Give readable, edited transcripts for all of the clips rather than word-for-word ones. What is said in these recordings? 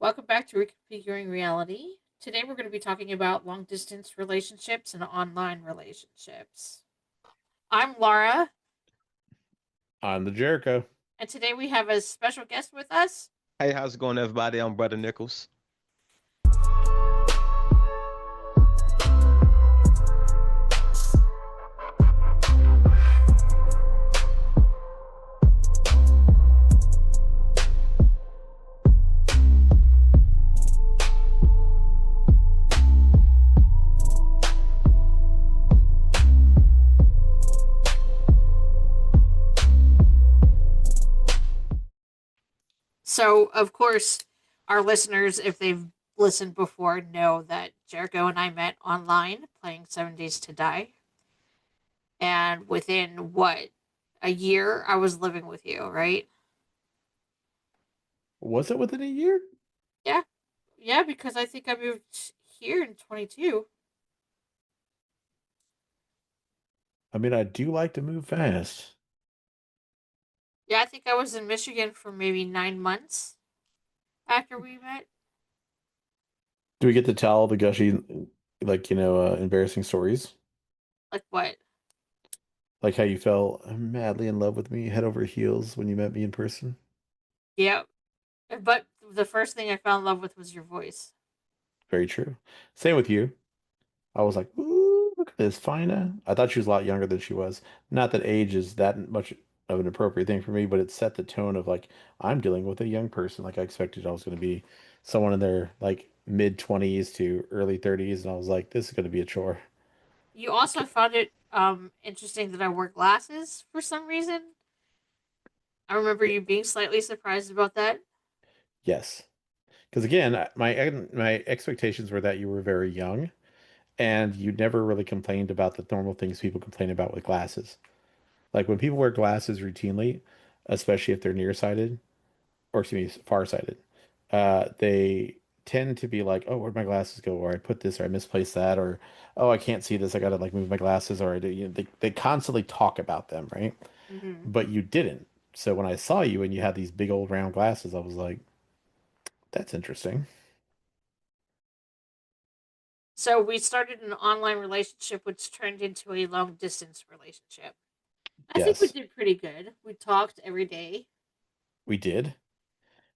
Welcome back to Reconfiguring Reality. Today we're going to be talking about long distance relationships and online relationships. I'm Laura, On the Jericho. and today we have a special guest with us. Hey, how's it going, everybody? I'm Brother Nichols. So, of course, our listeners, if they've listened before, know that Jericho and I met online playing 7 Days to Die. And within what, a year, I was living with you, right? Was it within a year? Yeah. Yeah, because I think I moved here in 22. I mean, I do like to move fast. Yeah, I think I was in Michigan for maybe 9 months after we met. Do we get to tell the gushy, embarrassing stories? Like what? Like how you fell madly in love with me head over heels when you met me in person? Yeah. But the first thing I fell in love with was your voice. Very true. Same with you. I was like, ooh, look at this Fina. I thought she was a lot younger than she was. Not that age is that much of an appropriate thing for me, but it set the tone of like, I'm dealing with a young person. Like I expected I was going to be someone in their like mid 20s to early 30s. And I was like, this is going to be a chore. You also found it interesting that I wore glasses for some reason. I remember you being slightly surprised about that. Yes. Because again, my expectations were that you were very young and you never really complained about the normal things people complain about with glasses. Like when people wear glasses routinely, especially if they're nearsighted, or excuse me, farsighted, they tend to be like, "Oh, where'd my glasses go?" Or I put this, or I misplaced that, or "Oh, I can't see this. I gotta like move my glasses." Or I do, they constantly talk about them, right? Hmm. But you didn't. So when I saw you and you had these big old round glasses, I was like, "That's interesting." So we started an online relationship, which turned into a long distance relationship. I think we Yes, did pretty good. We talked every day. we did.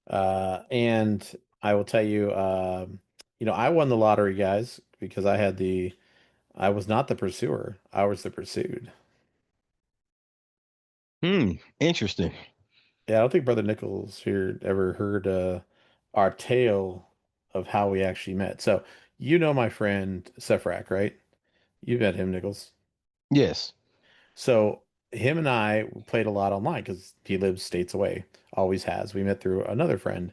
And I will tell you, I won the lottery, guys, because I was not the pursuer. I was the pursued. Interesting. Yeah, I don't think Brother Nichols here ever heard our tale of how we actually met. So, you know my friend Sefrak, right? You met him, Nichols. Yes. So, him and I played a lot online because he lives states away, always has. We met through another friend.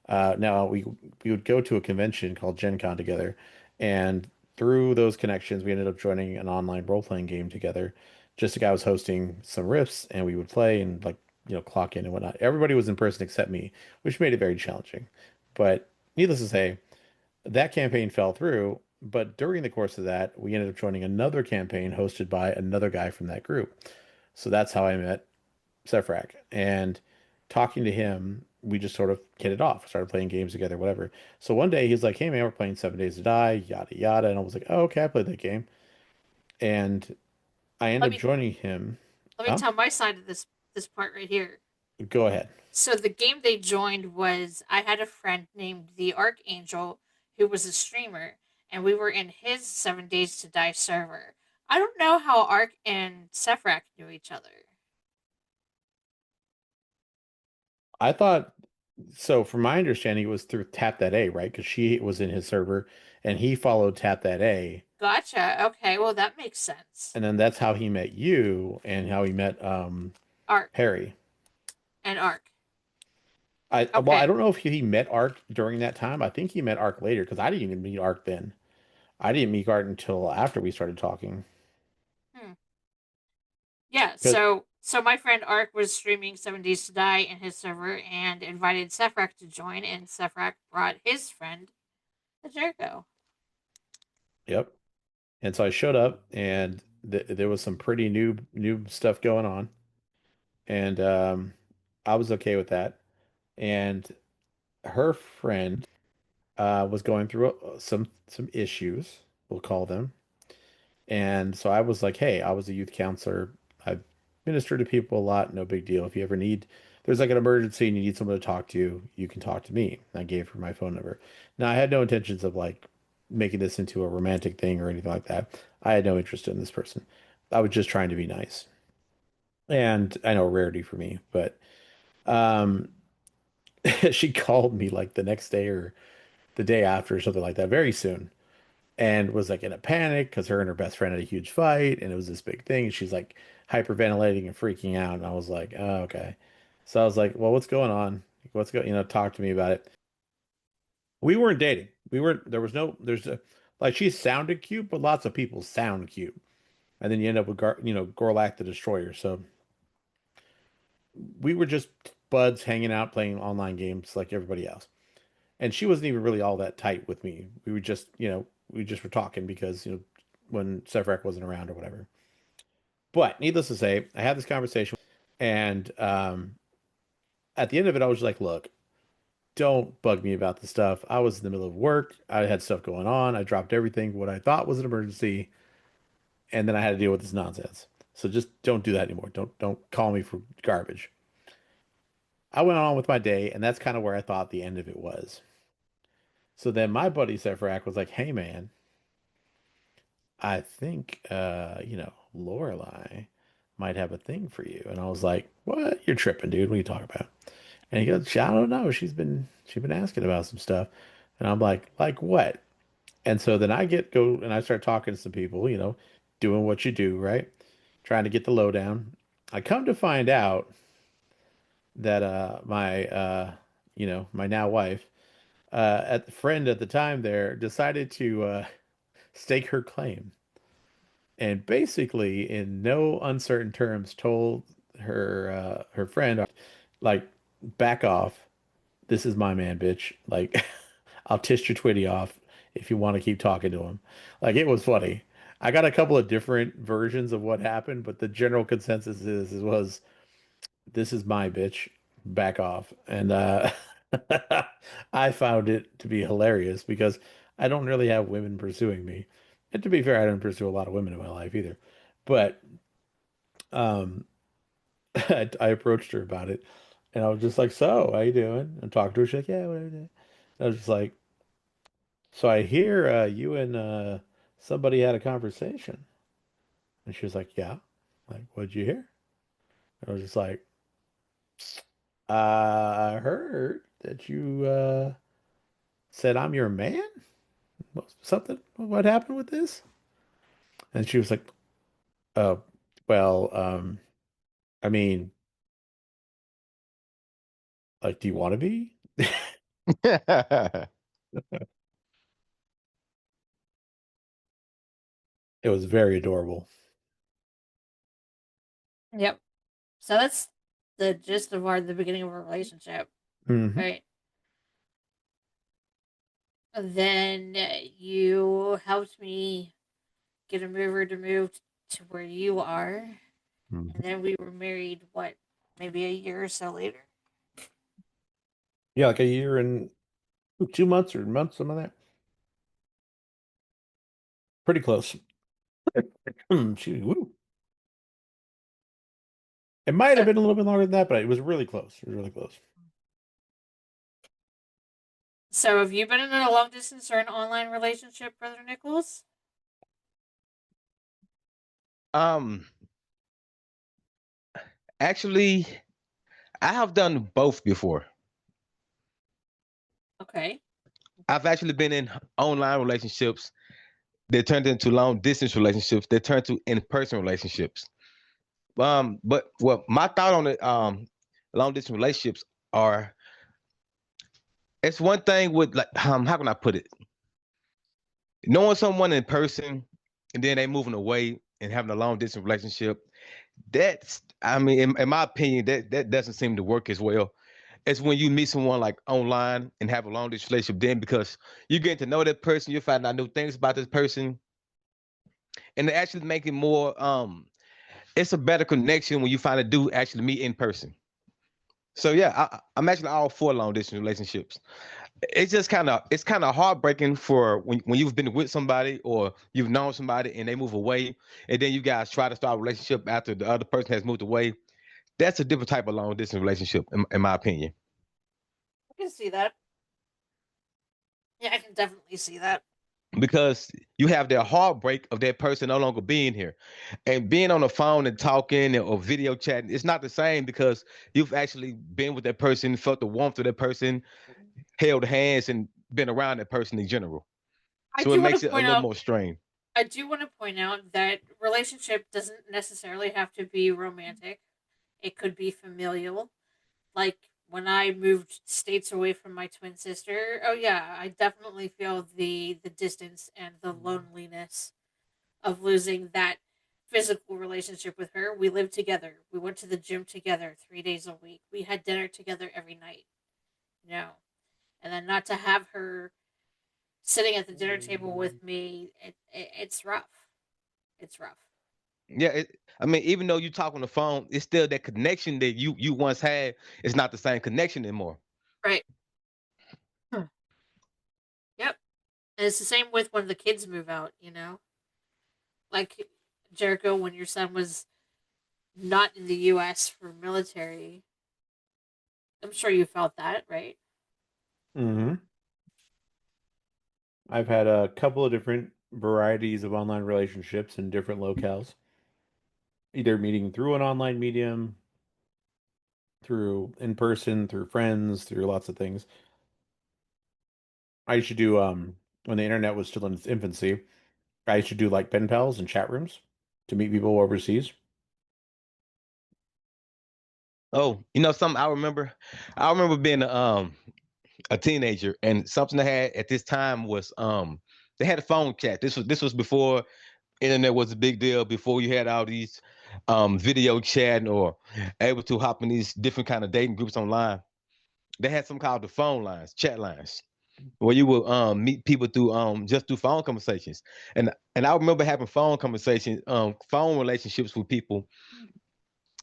Now we would go to a convention called Gen Con together, and through those connections, we ended up joining an online role-playing game together. Just a guy was hosting some rifts, and we would play and like clock in and whatnot. Everybody was in person except me, which made it very challenging. But needless to say, that campaign fell through. But during the course of that, we ended up joining another campaign hosted by another guy from that group. So that's how I met Sefrak. And talking to him, we just sort of hit it off, started playing games together, whatever. So one day he's like, "Hey man, we're playing 7 Days to Die, yada yada." And I was like, "Oh, okay, I played that game." And I Let ended up me joining him. let me Huh? tell my side of this part right here. Go ahead. So the game they joined was I had a friend named the Archangel who was a streamer, and we were in his 7 Days to Die server. I don't know how Ark and Sefrak knew each other. I thought so. From my understanding, it was through Tap That A, right? Because she was in his server and he followed Tap That A. Gotcha. Okay, well that makes sense. And then that's how he met you and how he met Ark Harry. and Ark. I Okay. don't know if he met Ark during that time. I think he met Ark later because I didn't even meet Ark then. I didn't meet Ark until after we started talking. Hmm. Yeah. 'Cause- So my friend Ark was streaming 7 Days to Die in his server and invited Sefrak to join, and Sefrak brought his friend, the Jericho. yep. And so I showed up and there was some pretty new stuff going on, and I was okay with that. And her friend. was going through some issues, we'll call them. And so I was like, hey, I was a youth counselor. I minister to people a lot, no big deal. If you ever need, there's like an emergency and you need someone to talk to, you can talk to me. I gave her my phone number. Now, I had no intentions of like making this into a romantic thing or anything like that. I had no interest in this person. I was just trying to be nice. And I know rarity for me, but um she called me like the next day or the day after or something like that, very soon, and was like in a panic because her and her best friend had a huge fight and it was this big thing. And she's like hyperventilating and freaking out. And I was like, oh, okay. So I was like, well, what's going on? What's going, talk to me about it. We weren't dating. We weren't, there was no, there's a, like she sounded cute, but lots of people sound cute. And then you end up with, Gorlak the Destroyer. So we were just buds hanging out, playing online games like everybody else. And she wasn't even really all that tight with me. We were just, we just were talking because, when Sevrak wasn't around or whatever. But needless to say, I had this conversation, and at the end of it, I was like, "Look, don't bug me about the stuff. I was in the middle of work. I had stuff going on. I dropped everything, what I thought was an emergency, and then I had to deal with this nonsense. So just don't do that anymore. Don't call me for garbage." I went on with my day, and that's kind of where I thought the end of it was. So then my buddy Sevrak was like, "Hey, man, I think Lorelai might have a thing for you." And I was like, "What? You're tripping, dude. What are you talking about?" And he goes, "I don't know. She's been asking about some stuff." And I'm like what?" And so then go and I start talking to some people, doing what you do, right? Trying to get the lowdown. I come to find out that my now wife, at the friend at the time there decided to stake her claim and basically in no uncertain terms told her friend, like, back off. This is my man, bitch. Like, I'll tish your twitty off if you want to keep talking to him. Like, it was funny. I got a couple of different versions of what happened, but the general consensus was this is my bitch. Back off. And I found it to be hilarious because I don't really have women pursuing me. And to be fair, I don't pursue a lot of women in my life either. But um I approached her about it and I was just like, "So, how you doing?" And talked to her. She's like, "Yeah, whatever." And I was just like, "So I hear you and somebody had a conversation." And she was like, "Yeah." Like, "What'd you hear?" And I was just like, I heard that you said I'm your man? Something? What happened with this?" And she was like, "Uh, well, I mean, like, do you want to be?" It was very adorable. Yep. So that's the gist of the beginning of our relationship, Hmm. right? Then you helped me get a mover to move to where you are, and Mhm. then we were married. What, maybe a year or so later? Yeah, like a year and 2 months or months, something like that. Pretty close. Woo. It might have So, been a little bit longer than that, but it was really close. It was really close. so have you been in a long distance or an online relationship, Brother Nichols? Um, Actually, I have done both before. Okay. I've actually been in online relationships that turned into long distance relationships that turned to in-person relationships. But what my thought on it, long distance relationships are, it's one thing with, like, how can I put it? Knowing someone in person and then they moving away and having a long distance relationship, that's, I mean, in my opinion, that doesn't seem to work as well. It's when you meet someone like online and have a long distance relationship, then because you get to know that person, you find out new things about this person, and it actually make it more, it's a better connection when you finally do actually meet in person. So yeah, I'm actually all for long distance relationships. it's kind of heartbreaking for when you've been with somebody or you've known somebody and they move away, and then you guys try to start a relationship after the other person has moved away. That's a different type of long distance relationship, in my opinion, I can see that. Yeah, I can definitely see that. because you have the heartbreak of that person no longer being here, and being on the phone and talking or video chatting. It's not the same because you've actually been with that person, felt the warmth of that person, held hands, and been around that person in general. I So it do want to makes it a point little out more strained. I do want to point out that relationship doesn't necessarily have to be romantic. It could be familial. Like when I moved states away from my twin sister, oh yeah, I definitely feel the distance and the loneliness of losing that physical relationship with her. We lived together. We went to the gym together 3 days a week. We had dinner together every night. No. And then not to have her sitting at the dinner table with me, it's rough. It's rough. Yeah, I mean, even though you talk on the phone, it's still that connection that you once had. It's not the same connection anymore. Right. Hmm. Yep. And it's the same with when the kids move out, you know? Like Jericho, when your son was not in the US for military, I'm sure you felt that, right? Hmm. I've had a couple of different varieties of online relationships in different locales, either meeting through an online medium, through in person, through friends, through lots of things. I used to do when the internet was still in its infancy, I used to do like pen pals and chat rooms to meet people overseas. Oh, you know something I remember? I remember being a teenager, and something they had at this time was they had a phone chat. This was before internet was a big deal, before you had all these video chatting or able to hop in these different kind of dating groups online. They had some called the phone lines, chat lines, where you would meet people through just through phone conversations. And I remember having phone conversations, phone relationships with people.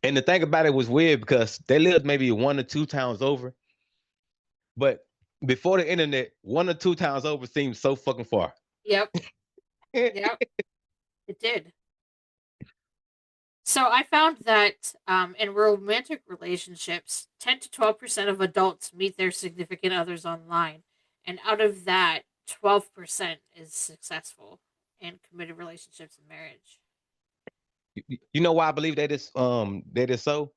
And the thing about it was weird because they lived maybe 1 or 2 towns over, but before the internet, 1 or 2 towns over seemed so fucking far. Yep. Yep. It did. So I found that in romantic relationships, 10 to 12% of adults meet their significant others online. And out of that, 12% is successful in committed relationships and marriage. You know why I believe that is so?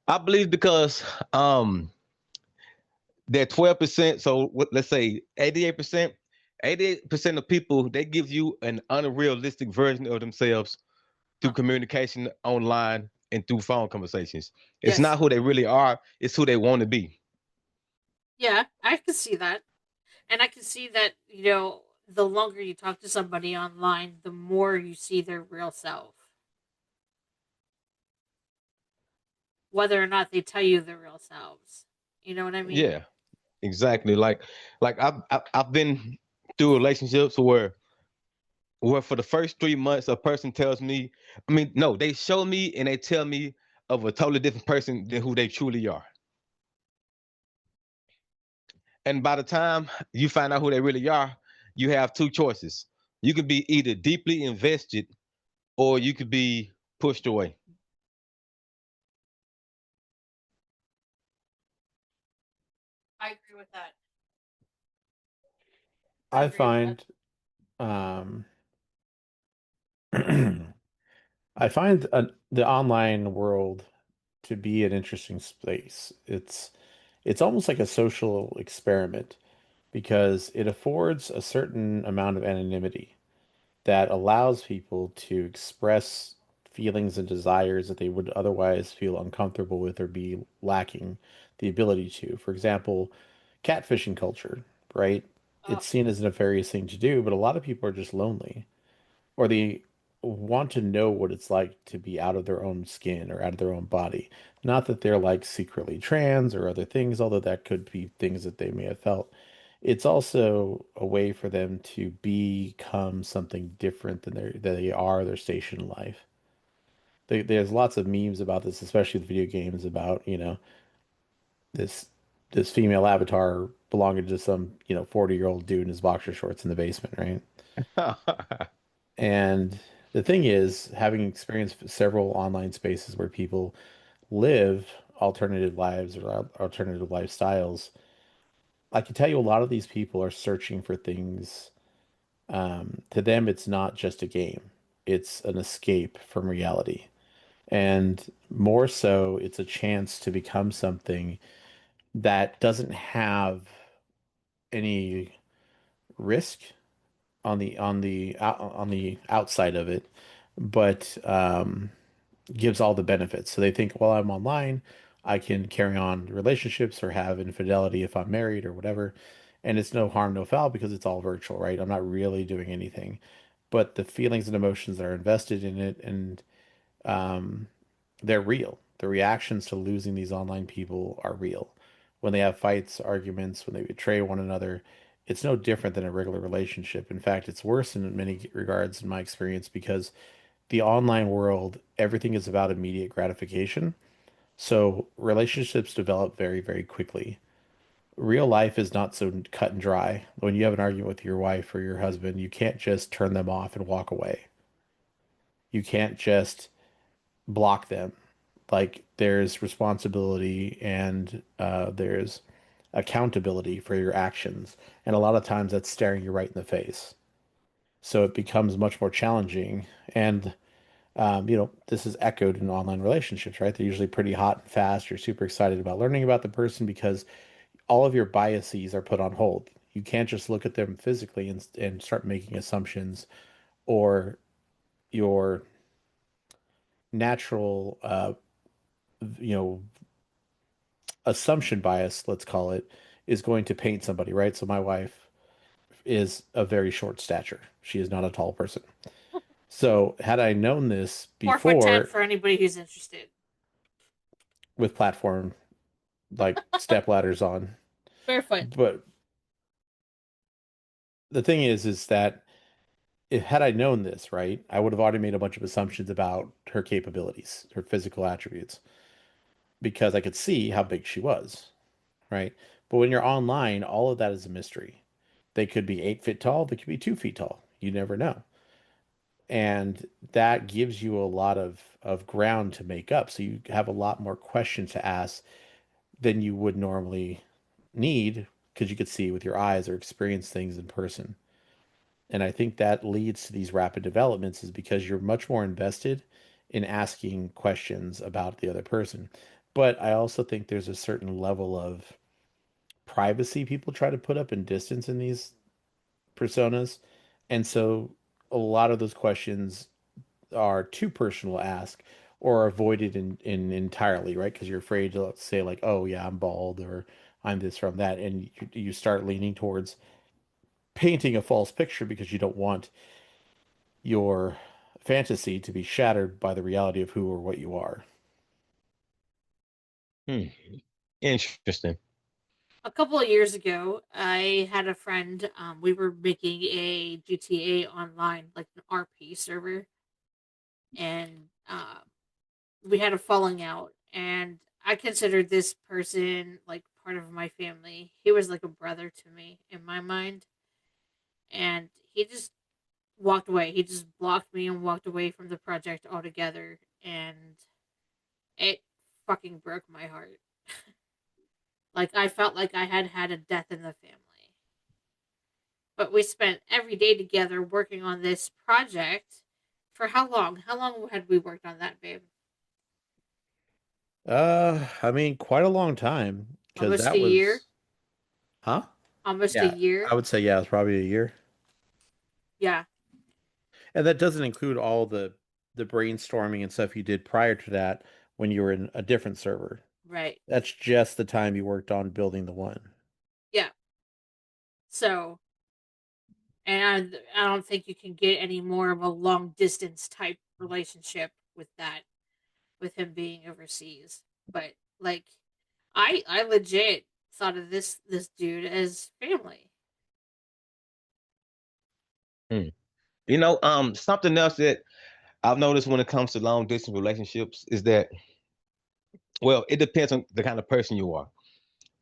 I believe because that 12%, so let's say 88%, 88% of people, they give you an unrealistic version of themselves through Huh. communication online and through phone conversations. It's Yes. not who they really are, it's who they want to be. Yeah, I can see that. And I can see that, the longer you talk to somebody online, the more you see their real self, whether or not they tell you their real selves. You know what I mean? Yeah, exactly. Like I've been through relationships where for the first 3 months a person tells me, I mean, no, they show me and they tell me of a totally different person than who they truly are. And by the time you find out who they really are, you have two choices. You could be either deeply invested or you could be pushed away. I agree with that. I I agree with that. find um I find the online world to be an interesting space. It's almost like a social experiment because it affords a certain amount of anonymity that allows people to express feelings and desires that they would otherwise feel uncomfortable with or be lacking the ability to. For example, catfishing culture, right? Oh, It's seen as a nefarious thing to do, but a lot of people are just lonely or they want to know what it's like to be out of their own skin or out of their own body. Not that they're like secretly trans or other things, although that could be things that they may have felt. It's also a way for them to become something different than they are their station in life. There's lots of memes about this, especially with video games, about, this. this female avatar belonging to some 40-year-old dude in his boxer shorts in the basement, right? And the thing is, having experienced several online spaces where people live alternative lives or alternative lifestyles, I can tell you a lot of these people are searching for things. To them, it's not just a game, it's an escape from reality. And more so, it's a chance to become something that doesn't have any risk on the outside of it, but gives all the benefits. So they think, well, I'm online, I can carry on relationships or have infidelity if I'm married or whatever, and it's no harm, no foul because it's all virtual, right? I'm not really doing anything, but the feelings and emotions that are invested in it, and um, they're real. The reactions to losing these online people are real. When they have fights, arguments, when they betray one another, it's no different than a regular relationship. In fact, it's worse in many regards, in my experience, because the online world, everything is about immediate gratification. So relationships develop very, very quickly. Real life is not so cut and dry. When you have an argument with your wife or your husband, you can't just turn them off and walk away. You can't just block them. Like there's responsibility and there's accountability for your actions. And a lot of times that's staring you right in the face. So it becomes much more challenging. And this is echoed in online relationships, right? They're usually pretty hot and fast. You're super excited about learning about the person because all of your biases are put on hold. You can't just look at them physically and start making assumptions, or your natural, you know, assumption bias, let's call it, is going to paint somebody, right? So my wife is a very short stature. She is not a tall person. So had I known this 4'10" before for anybody who's interested. with platform like step ladders on, Barefoot. but the thing is that if had I known this, right, I would have already made a bunch of assumptions about her capabilities, her physical attributes, because I could see how big she was, right? But when you're online, all of that is a mystery. They could be 8 feet tall, they could be 2 feet tall. You never know. And that gives you a lot of ground to make up. So you have a lot more questions to ask than you would normally need because you could see with your eyes or experience things in person. And I think that leads to these rapid developments is because you're much more invested in asking questions about the other person. But I also think there's a certain level of privacy people try to put up and distance in these personas. And so a lot of those questions are too personal to ask or avoided in entirely, right? Because you're afraid to say like, oh yeah, I'm bald or I'm this from that. And you start leaning towards painting a false picture because you don't want your fantasy to be shattered by the reality of who or what you are. Hmm. Interesting. A couple of years ago, I had a friend. We were making a GTA online, like an RP server, and we had a falling out. And I considered this person like part of my family. He was like a brother to me in my mind, and he just walked away. He just blocked me and walked away from the project altogether, and it fucking broke my heart. Like I felt like I had had a death in the family. But we spent every day together working on this project. For how long? How long had we worked on that, babe? I mean, quite a long time because Almost a that year. was, huh? Almost a Yeah, year. I would say yeah, it's probably a year. Yeah, And that doesn't include all the brainstorming and stuff you did prior to that when you were in a different server. right. That's just the time you worked on building the one. Yeah. So, and I don't think you can get any more of a long distance type relationship with that, with him being overseas. But like, I legit thought of this dude as family. Hmm. Something else that I've noticed when it comes to long distance relationships is that, well, it depends on the kind of person you are.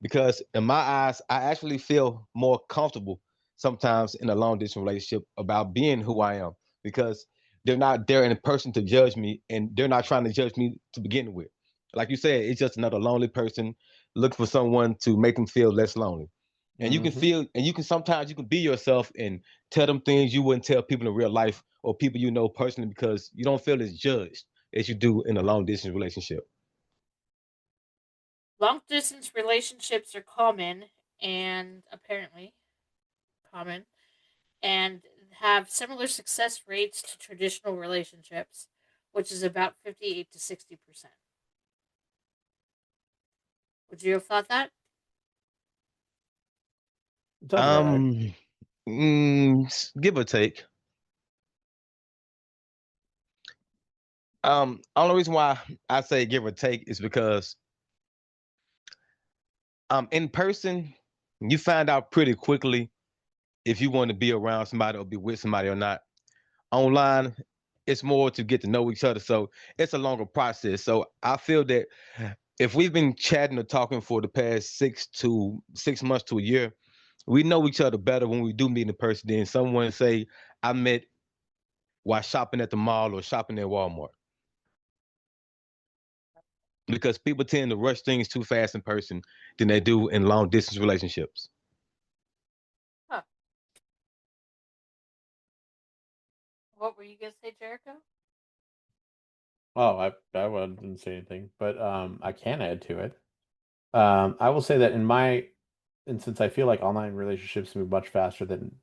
because in my eyes, I actually feel more comfortable sometimes in a long distance relationship about being who I am because they're not there in person to judge me and they're not trying to judge me to begin with. Like you said, it's just another lonely person looking for someone to make them feel less lonely. And you can Hmm. feel, and you can sometimes you can be yourself and tell them things you wouldn't tell people in real life or people you know personally because you don't feel as judged as you do in a long distance relationship. Long distance relationships are common and apparently common and have similar success rates to traditional relationships, which is about 58 to 60%. Would you have thought that? Sounds about right. Um, give or take. Only reason why I say give or take is because in person, you find out pretty quickly if you want to be around somebody or be with somebody or not. Online, it's more to get to know each other, so it's a longer process. So I feel that if we've been chatting or talking for the past 6 months to a year, we know each other better when we do meet in person than someone say I met while shopping at the mall or shopping at Walmart. Because people tend to rush things too fast in person than they do in long distance relationships. Huh. What were you going to say, Jericho? Oh, didn't say anything, but I can add to it. I will say that and since I feel like online relationships move much faster than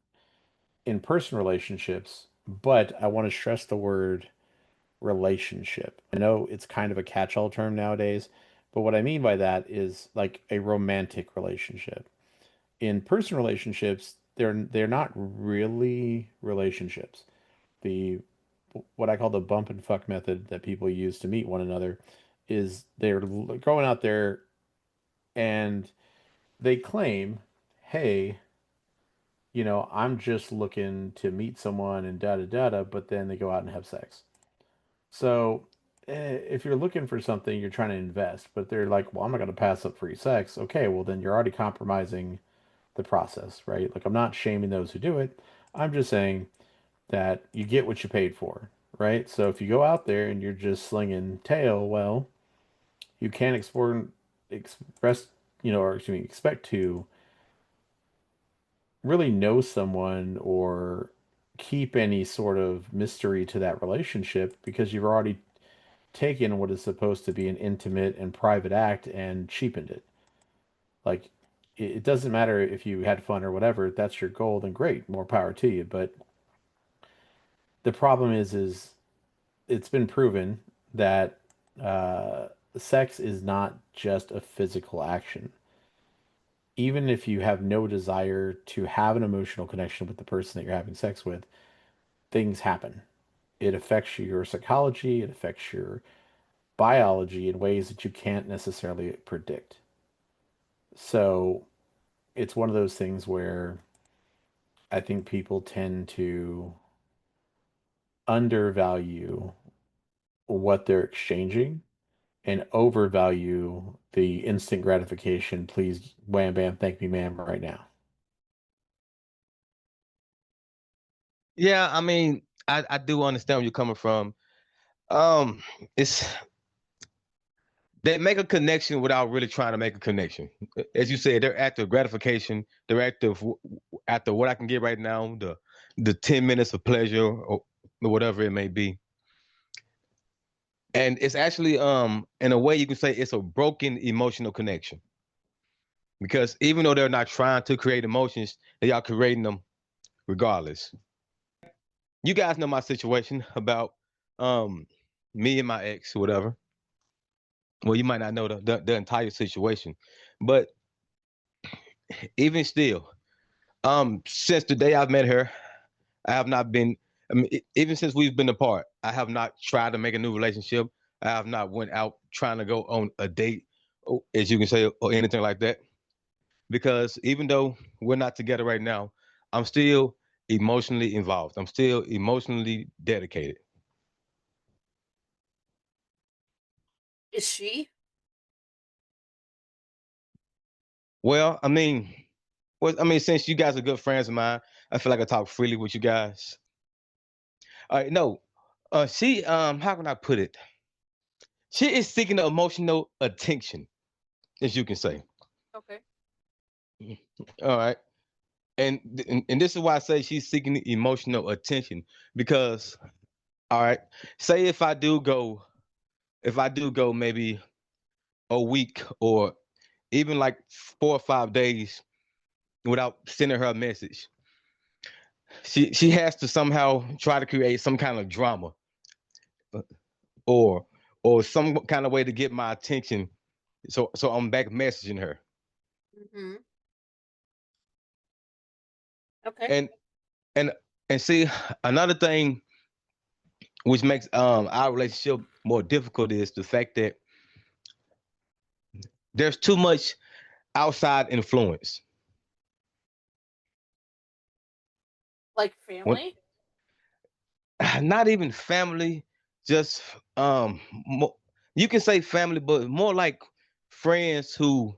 in-person relationships, but I want to stress the word relationship. I know it's kind of a catch-all term nowadays, but what I mean by that is like a romantic relationship. In-person relationships, they're not really relationships. The What I call the bump and fuck method that people use to meet one another is they're going out there and they claim, "Hey, I'm just looking to meet someone and da da da da," but then they go out and have sex. So, if you're looking for something, you're trying to invest, but they're like, "Well, I'm not going to pass up free sex." Okay, well then you're already compromising the process, right? Like I'm not shaming those who do it. I'm just saying that you get what you paid for, right? So if you go out there and you're just slinging tail, well, you can't express, or excuse me, expect to really know someone or keep any sort of mystery to that relationship because you've already taken what is supposed to be an intimate and private act and cheapened it. Like, it doesn't matter if you had fun or whatever, if that's your goal, then great, more power to you. But the problem is it's been proven that uh, sex is not just a physical action. Even if you have no desire to have an emotional connection with the person that you're having sex with, things happen. It affects your psychology, it affects your biology in ways that you can't necessarily predict. So it's one of those things where I think people tend to undervalue what they're exchanging and overvalue the instant gratification. Please, wham bam, thank me, ma'am, right now. Yeah, I mean, I do understand where you're coming from. Um, it's they make a connection without really trying to make a connection. As you said, they're after gratification. They're after what I can get right now, the 10 minutes of pleasure or whatever it may be. And it's actually in a way you can say it's a broken emotional connection because even though they're not trying to create emotions, they are creating them regardless. You guys know my situation about um me and my ex, whatever. Well, you might not know the entire situation, but even still, since the day I've met her, I have not been. I mean, even since we've been apart, I have not tried to make a new relationship. I have not went out trying to go on a date, as you can say, or anything like that. Because even though we're not together right now, I'm still emotionally involved. I'm still emotionally dedicated. Is she? Well, since you guys are good friends of mine, I feel like I talk freely with you guys. All right, no, she how can I put it? She is seeking emotional attention, as you can say. Okay. All right, and this is why I say she's seeking emotional attention because, all right, say if I do go maybe a week or even like 4 or 5 days without sending her a message, she has to somehow try to create some kind of drama uh, or some kind of way to get my attention. So I'm back messaging her. Mm-hmm. Okay. And and and see, another thing which makes our relationship more difficult is the fact that there's too much outside influence. Like When family? not even family, just mo- you can say family, but more like friends who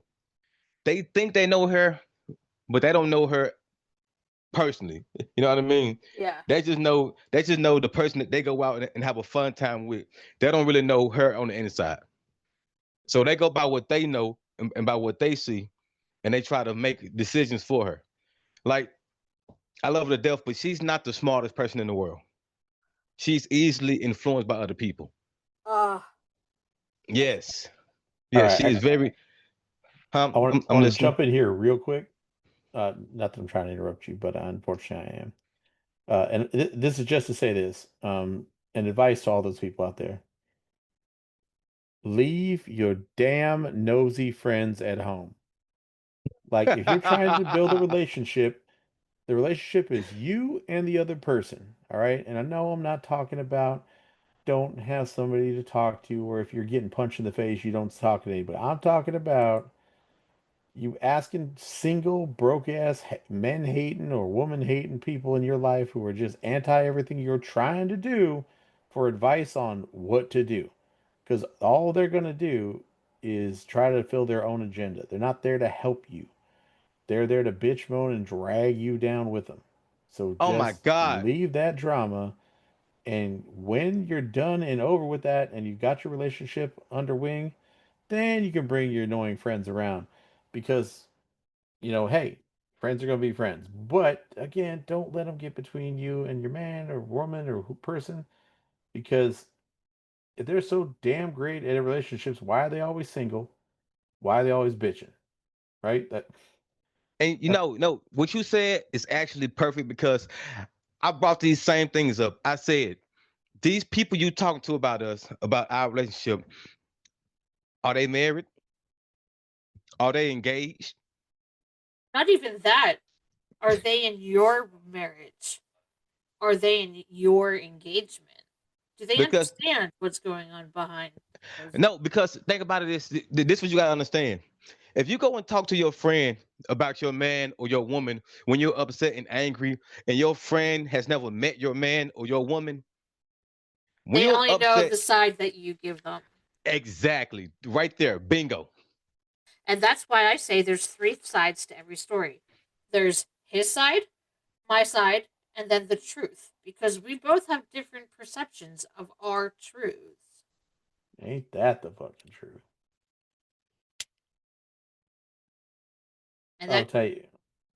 they think they know her, but they don't know her personally. You know what I mean? Yeah. They just know the person that they go out and have a fun time with. They don't really know her on the inside. So they go by what they know and by what they see, and they try to make decisions for her. Like I love her to death, but she's not the smartest person in the world. She's easily influenced by other people. Uh, okay. Yes, All yes, right, she is very. I I'm want to listening. jump in here real quick. Not that I'm trying to interrupt you, but unfortunately I am. And this is just to say this, and advice to all those people out there. Leave your damn nosy friends at home. Like, if you're trying to build a relationship, the relationship is you and the other person. All right. And I know I'm not talking about don't have somebody to talk to, or if you're getting punched in the face, you don't talk to anybody. I'm talking about you asking single, broke ass, men hating or woman hating people in your life who are just anti everything you're trying to do for advice on what to do. Because all they're going to do is try to fill their own agenda. They're not there to help you, they're there to bitch, moan, and drag you down with them. So Oh my just God. leave that drama. And when you're done and over with that and you've got your relationship under wing, then you can bring your annoying friends around. Because hey, friends are going to be friends. But again, don't let them get between you and your man or woman or person, because if they're so damn great at relationships, why are they always single? Why are they always bitching? Right? And That no, what you said is actually perfect because I brought these same things up. I said, these people you talking to about us, about our relationship, are they married? Are they engaged? Not even that. Are they in your marriage? Are they in your engagement? Do they Because understand what's going on behind closed doors? no, because think about it, this what you gotta understand. If you go and talk to your friend about your man or your woman when you're upset and angry, and your friend has never met your man or your woman, when They you're only know upset, the side that you give them. exactly, right there, bingo. And that's why I say there's three sides to every story. There's his side, my side, and then the truth. Because we both have different perceptions of our truths. ain't that the fucking truth. And I'll tell you.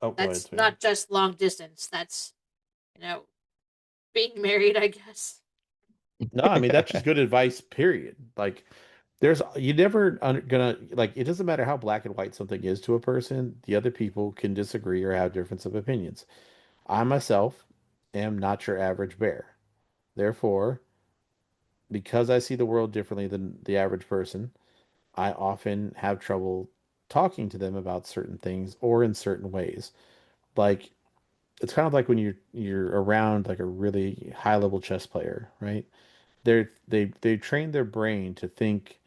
Oh, go ahead, that's sweetie. not just long distance. That's, you know, being married, I guess. No, I mean that's just good advice, period. Like there's you never gonna like it doesn't matter how black and white something is to a person, the other people can disagree or have difference of opinions. I myself am not your average bear. Therefore, because I see the world differently than the average person, I often have trouble talking to them about certain things or in certain ways. Like it's kind of like when you're around like a really high level chess player, right? They train their brain to think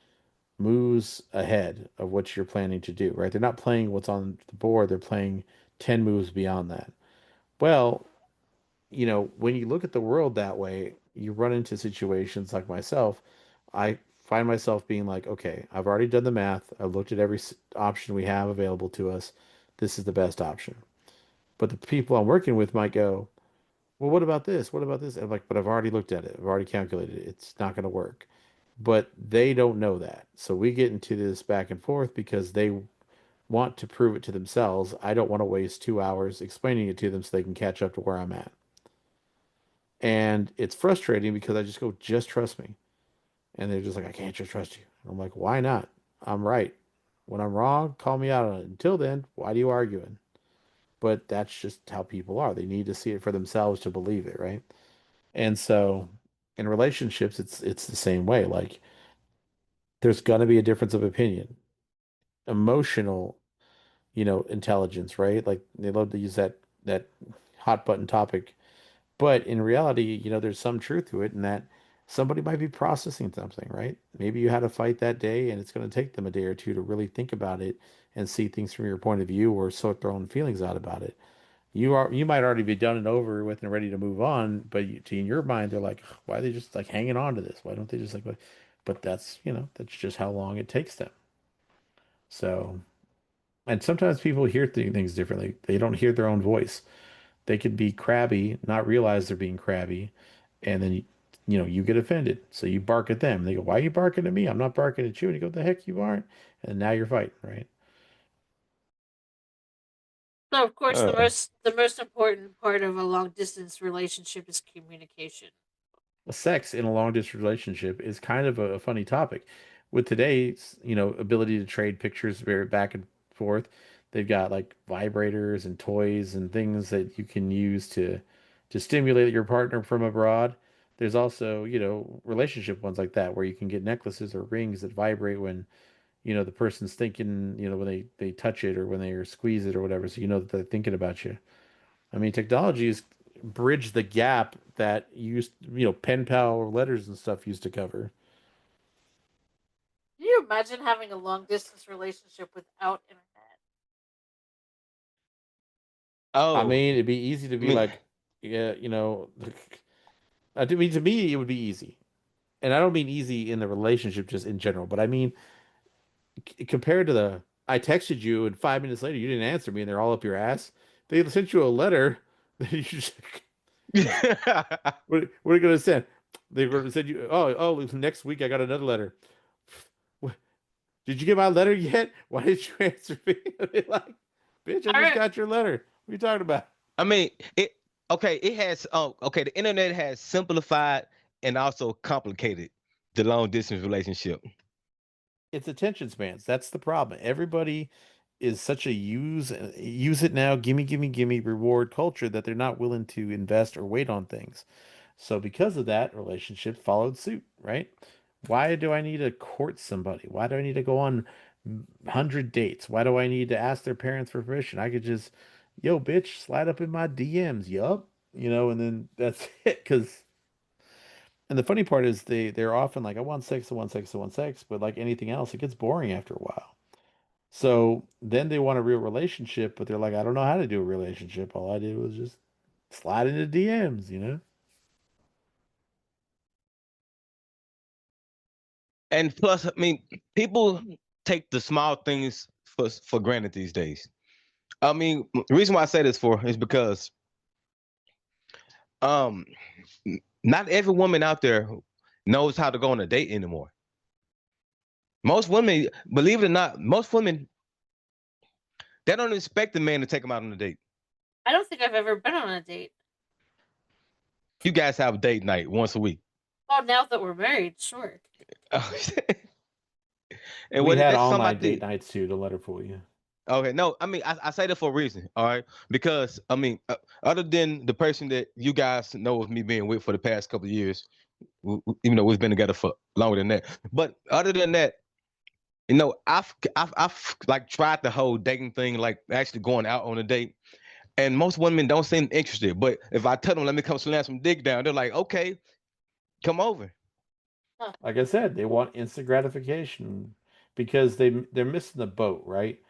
moves ahead of what you're planning to do, right? They're not playing what's on the board, they're playing 10 moves beyond that. Well, when you look at the world that way, you run into situations like myself. I find myself being like, okay, I've already done the math. I've looked at every option we have available to us. This is the best option. But the people I'm working with might go, well, what about this? What about this? And I'm like, but I've already looked at it. I've already calculated it. It's not going to work. But they don't know that. So we get into this back and forth because they want to prove it to themselves. I don't want to waste 2 hours explaining it to them so they can catch up to where I'm at. And it's frustrating because I just go, just trust me. And they're just like, I can't just trust you. And I'm like, why not? I'm right. When I'm wrong, call me out on it. Until then, why do you arguing? But that's just how people are. They need to see it for themselves to believe it, right? And so in relationships, it's the same way. Like there's gonna be a difference of opinion. Emotional, intelligence, right? Like they love to use that hot button topic. But in reality, there's some truth to it in that somebody might be processing something, right? Maybe you had a fight that day and it's going to take them a day or two to really think about it and see things from your point of view or sort their own feelings out about it. You might already be done and over with and ready to move on, but in your mind they're like, why are they just like hanging on to this? Why don't they just like, but that's just how long it takes them. So, and sometimes people hear things differently. They don't hear their own voice. They could be crabby, not realize they're being crabby, and then you get offended. So you bark at them. They go, "Why are you barking at me? I'm not barking at you." And you go, "The heck you aren't." And now you're fighting, right? So of course Uh, the most important part of a long distance relationship is communication. Sex in a long distance relationship is kind of a funny topic. With today's, ability to trade pictures very back and forth, they've got like vibrators and toys and things that you can use to stimulate your partner from abroad. There's also, relationship ones like that where you can get necklaces or rings that vibrate when, the person's thinking, when they touch it or when they squeeze it or whatever, so you know that they're thinking about you. I mean, technology has bridged the gap that pen pal letters and stuff used to cover. Can you imagine having a long distance relationship without internet? I oh, mean, it'd be easy to I be mean, like, yeah, to me, it would be easy. And I don't mean easy in the relationship, just in general, but I mean, compared to I texted you and 5 minutes later you didn't answer me and they're all up your ass. They sent you a letter that you just, what are you going to send? They're going to send you, oh, next week I got another letter. Did you get my letter yet? Why didn't you answer me? They're like, bitch, I All just right, got your letter. What are you talking about? I mean, it. Okay, it has. Okay, the internet has simplified and also complicated the long distance relationship. It's attention spans. That's the problem. Everybody is such a use it now, gimme, gimme, gimme reward culture that they're not willing to invest or wait on things. So because of that, relationships followed suit, right? Why do I need to court somebody? Why do I need to go on 100 dates? Why do I need to ask their parents for permission? I could just, yo, bitch, slide up in my DMs. Yup. And then that's it. And the funny part is they're often like, I want sex, I want sex, I want sex, but like anything else, it gets boring after a while. So then they want a real relationship, but they're like, I don't know how to do a relationship. All I did was just slide into DMs. And plus, I mean, people take the small things for granted these days. I mean, the reason why I say this for is because um, not every woman out there knows how to go on a date anymore. Most women, believe it or not, most women they don't expect a man to take them out on a date. I don't think I've ever been on a date. You guys have a date night once a week. Oh, now that we're married, sure. And We what had that's something I online date did. nights too, to let her fool you. Okay, no, I mean I say that for a reason, all right? Because I mean, other than the person that you guys know of me being with for the past couple of years, even though we've been together for longer than that, but other than that, I've like tried the whole dating thing, like actually going out on a date, and most women don't seem interested. But if I tell them let me come slam some dick down, they're like, okay, come over. Huh. Like I said, they want instant gratification because they're missing the boat, right?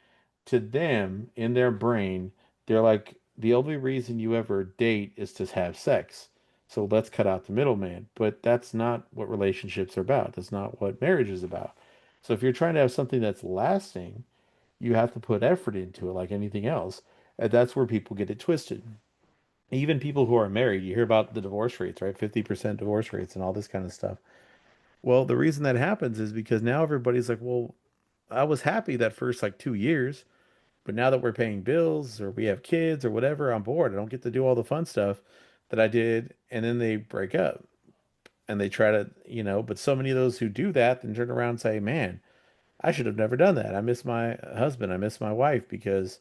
To them, in their brain, they're like, the only reason you ever date is to have sex. So let's cut out the middleman. But that's not what relationships are about. That's not what marriage is about. So if you're trying to have something that's lasting, you have to put effort into it like anything else. And that's where people get it twisted. Even people who are married, you hear about the divorce rates, right? 50% divorce rates and all this kind of stuff. Well, the reason that happens is because now everybody's like, well, I was happy that first like 2 years, but now that we're paying bills or we have kids or whatever, I'm bored. I don't get to do all the fun stuff that I did. And then they break up and they try to, but so many of those who do that then turn around and say, man, I should have never done that. I miss my husband. I miss my wife because,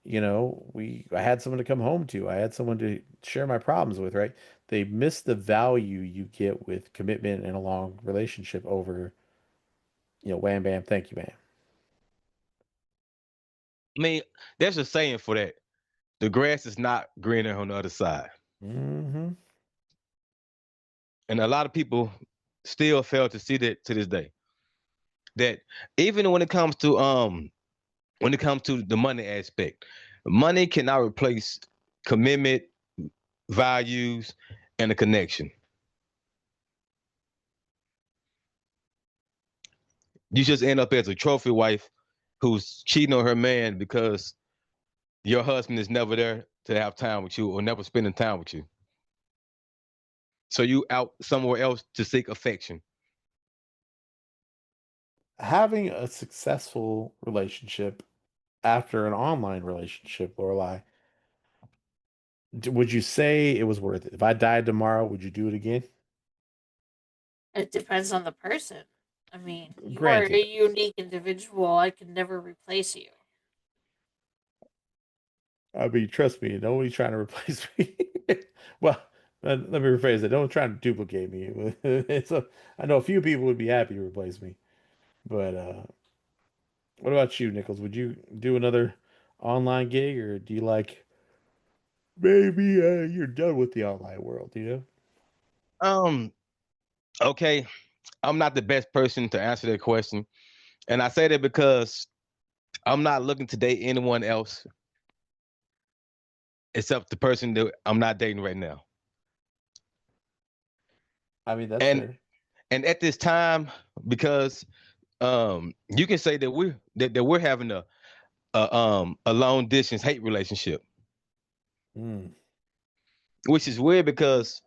I had someone to come home to. I had someone to share my problems with, right? They miss the value you get with commitment and a long relationship over, wham bam, thank you, man. I mean, there's a saying for that. The grass is not greener on the other side. Hmm. And a lot of people still fail to see that to this day. That even when it comes to the money aspect, money cannot replace commitment, values, and a connection. You just end up as a trophy wife who's cheating on her man because your husband is never there to have time with you or never spending time with you. So you out somewhere else to seek affection. Having a successful relationship after an online relationship, Lorelai, would you say it was worth it? If I died tomorrow, would you do it again? It depends on the person. I mean, you are a Granted, unique individual. I can never replace you. I mean, trust me, nobody's trying to replace me. Well, let me rephrase it. Don't try to duplicate me. I know a few people would be happy to replace me, but what about you, Nichols? Would you do another online gig, or do you like maybe you're done with the online world? Um, okay, I'm not the best person to answer that question. And I say that because I'm not looking to date anyone else except the person that I'm not dating right now. I mean, that's And fair. and at this time, because you can say that we're having a long distance hate relationship, Mm. which is weird because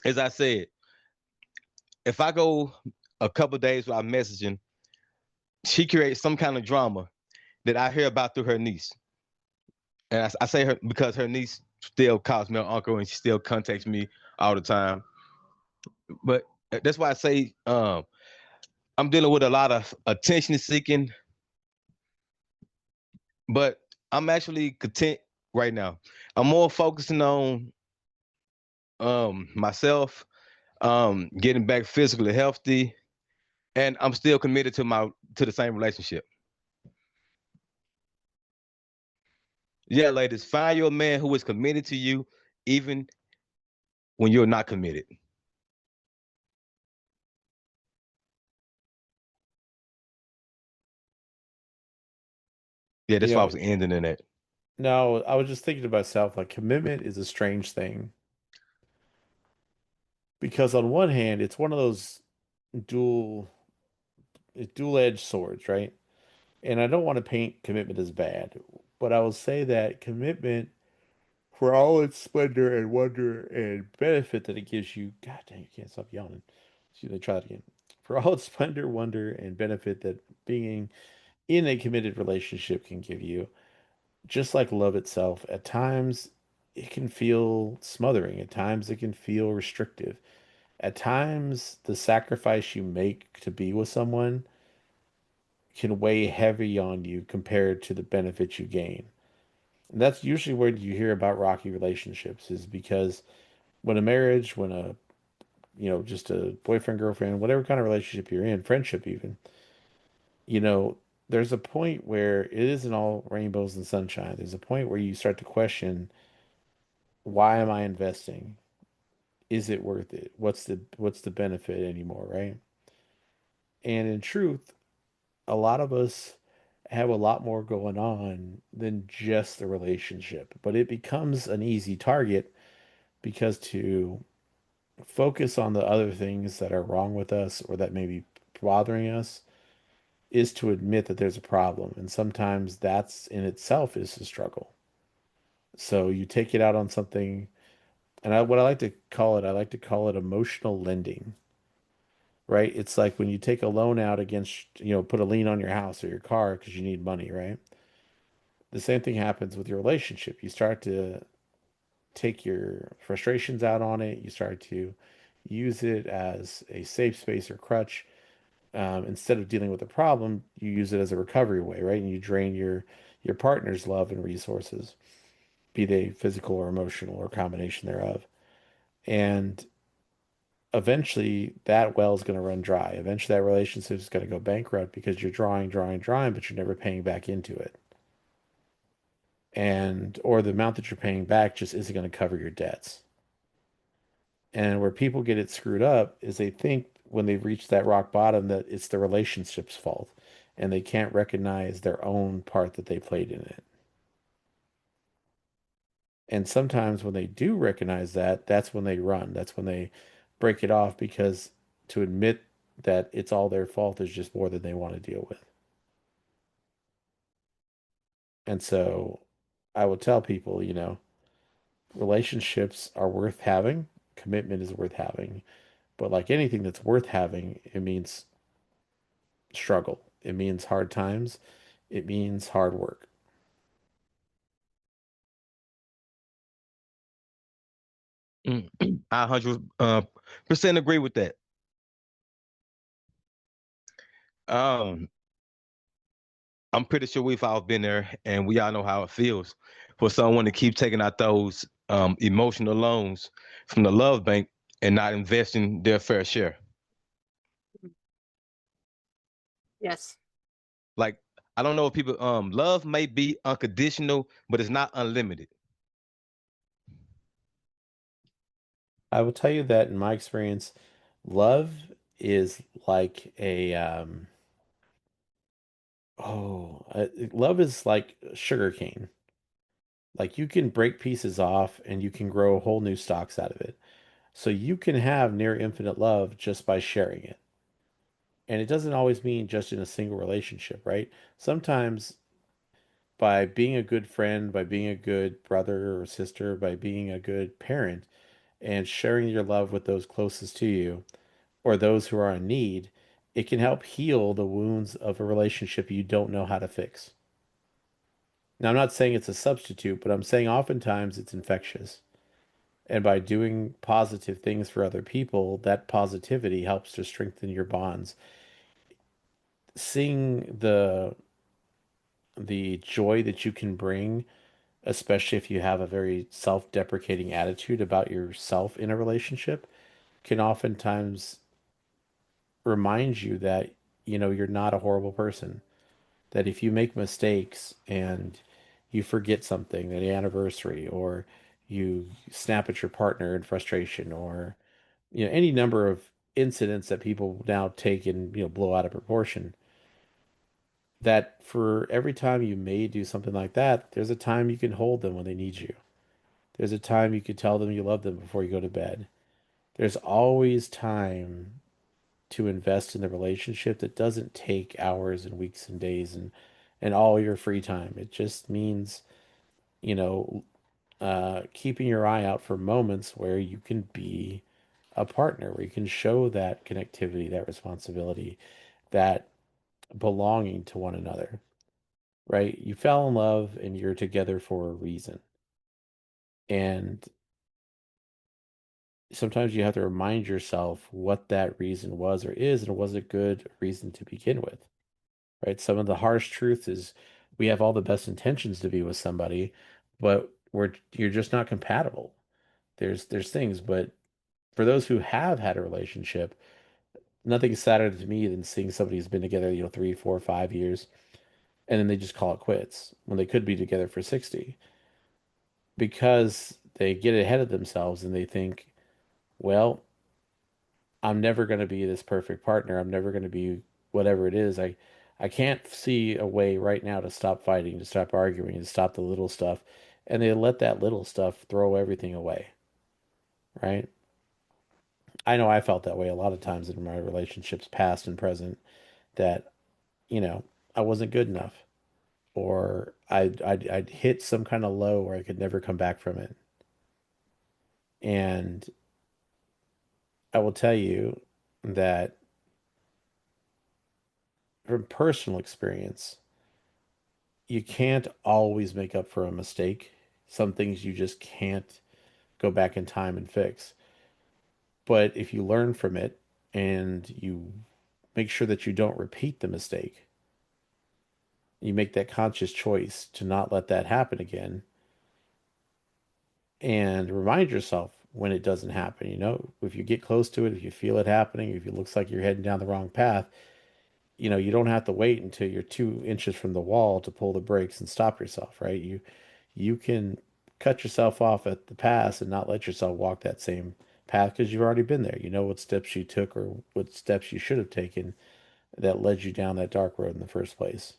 as I said, if I go a couple days without messaging, she creates some kind of drama that I hear about through her niece. And I say her because her niece still calls me her uncle and she still contacts me all the time. But that's why I say I'm dealing with a lot of attention seeking, but I'm actually content right now. I'm more focusing on myself, getting back physically healthy, and I'm still committed to the same relationship. Yeah, ladies, find your man who is committed to you, even when you're not committed. Yeah, You that's why I know, was ending in that. no, I was just thinking to myself, like commitment is a strange thing because on one hand, it's one of those dual dual-edged swords, right? And I don't want to paint commitment as bad, but I will say that commitment, for all its splendor and wonder and benefit that it gives you, God dang, you can't stop yawning. See, they try it again. For all its splendor, wonder, and benefit that being in a committed relationship can give you, just like love itself, at times it can feel smothering. At times it can feel restrictive. At times, the sacrifice you make to be with someone can weigh heavy on you compared to the benefits you gain. And that's usually where you hear about rocky relationships is because when a marriage, when a, just a boyfriend, girlfriend, whatever kind of relationship you're in, friendship even, you know, there's a point where it isn't all rainbows and sunshine. There's a point where you start to question, why am I investing? Is it worth it? What's the benefit anymore, right? And in truth, a lot of us have a lot more going on than just the relationship, but it becomes an easy target because to focus on the other things that are wrong with us or that may be bothering us is to admit that there's a problem. And sometimes that's in itself is a struggle. So you take it out on something, and what I like to call it, I like to call it emotional lending, right? It's like when you take a loan out against, put a lien on your house or your car because you need money, right? The same thing happens with your relationship. You start to take your frustrations out on it. You start to use it as a safe space or crutch. Instead of dealing with the problem, you use it as a recovery way, right? And you drain your partner's love and resources, be they physical or emotional or combination thereof. And eventually that well is going to run dry. Eventually that relationship is going to go bankrupt because you're drawing, but you're never paying back into it. And or the amount that you're paying back just isn't going to cover your debts. And where people get it screwed up is they think when they've reached that rock bottom that it's the relationship's fault and they can't recognize their own part that they played in it. And sometimes when they do recognize that, that's when they run. That's when they break it off because to admit that it's all their fault is just more than they want to deal with. And so I would tell people, relationships are worth having, commitment is worth having. But like anything that's worth having, it means struggle. It means hard times. It means hard work. Mm. I 100% agree with that. Um, I'm pretty sure we've all been there, and we all know how it feels for someone to keep taking out those emotional loans from the love bank and not investing their fair share. Yes. Like, I don't know if people love may be unconditional, but it's not unlimited. I will tell you that in my experience, love is like love is like sugar cane. Like you can break pieces off and you can grow whole new stalks out of it. So you can have near infinite love just by sharing it. And it doesn't always mean just in a single relationship, right? Sometimes by being a good friend, by being a good brother or sister, by being a good parent, and sharing your love with those closest to you or those who are in need, it can help heal the wounds of a relationship you don't know how to fix. Now, I'm not saying it's a substitute, but I'm saying oftentimes it's infectious. And by doing positive things for other people, that positivity helps to strengthen your bonds. Seeing the joy that you can bring, especially if you have a very self-deprecating attitude about yourself in a relationship, can oftentimes remind you that, you're not a horrible person. That if you make mistakes and you forget something, an anniversary, or you snap at your partner in frustration, or, any number of incidents that people now take and, blow out of proportion, that for every time you may do something like that, there's a time you can hold them when they need you. There's a time you can tell them you love them before you go to bed. There's always time to invest in the relationship that doesn't take hours and weeks and days and all your free time. It just means, you know, keeping your eye out for moments where you can be a partner, where you can show that connectivity, that responsibility, that belonging to one another, right? You fell in love and you're together for a reason. And sometimes you have to remind yourself what that reason was or is, and was a good reason to begin with, right? Some of the harsh truth is we have all the best intentions to be with somebody, but you're just not compatible. There's things, but for those who have had a relationship, nothing's sadder to me than seeing somebody who's been together, 3, 4, 5 years, and then they just call it quits when they could be together for 60 because they get ahead of themselves and they think, well, I'm never going to be this perfect partner. I'm never going to be whatever it is. I can't see a way right now to stop fighting, to stop arguing, to stop the little stuff. And they let that little stuff throw everything away. right? I know I felt that way a lot of times in my relationships, past and present, that, you know, I wasn't good enough, or I'd hit some kind of low where I could never come back from it. And I will tell you that from personal experience, you can't always make up for a mistake. Some things you just can't go back in time and fix. But if you learn from it and you make sure that you don't repeat the mistake, you make that conscious choice to not let that happen again, and remind yourself when it doesn't happen. You know, if you get close to it, if you feel it happening, if it looks like you're heading down the wrong path, you know, you don't have to wait until you're 2 inches from the wall to pull the brakes and stop yourself, right? You can cut yourself off at the pass and not let yourself walk that same path because you've already been there. You know what steps you took or what steps you should have taken that led you down that dark road in the first place.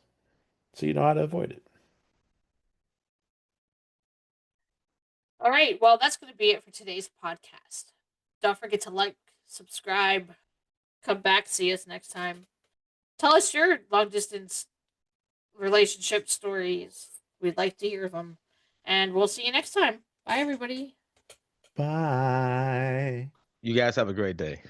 So you know how to avoid it. All right. Well, that's going to be it for today's podcast. Don't forget to like, subscribe, come back, see us next time. Tell us your long distance relationship stories. We'd like to hear them. And we'll see you next time. Bye, everybody. Bye. You guys have a great day.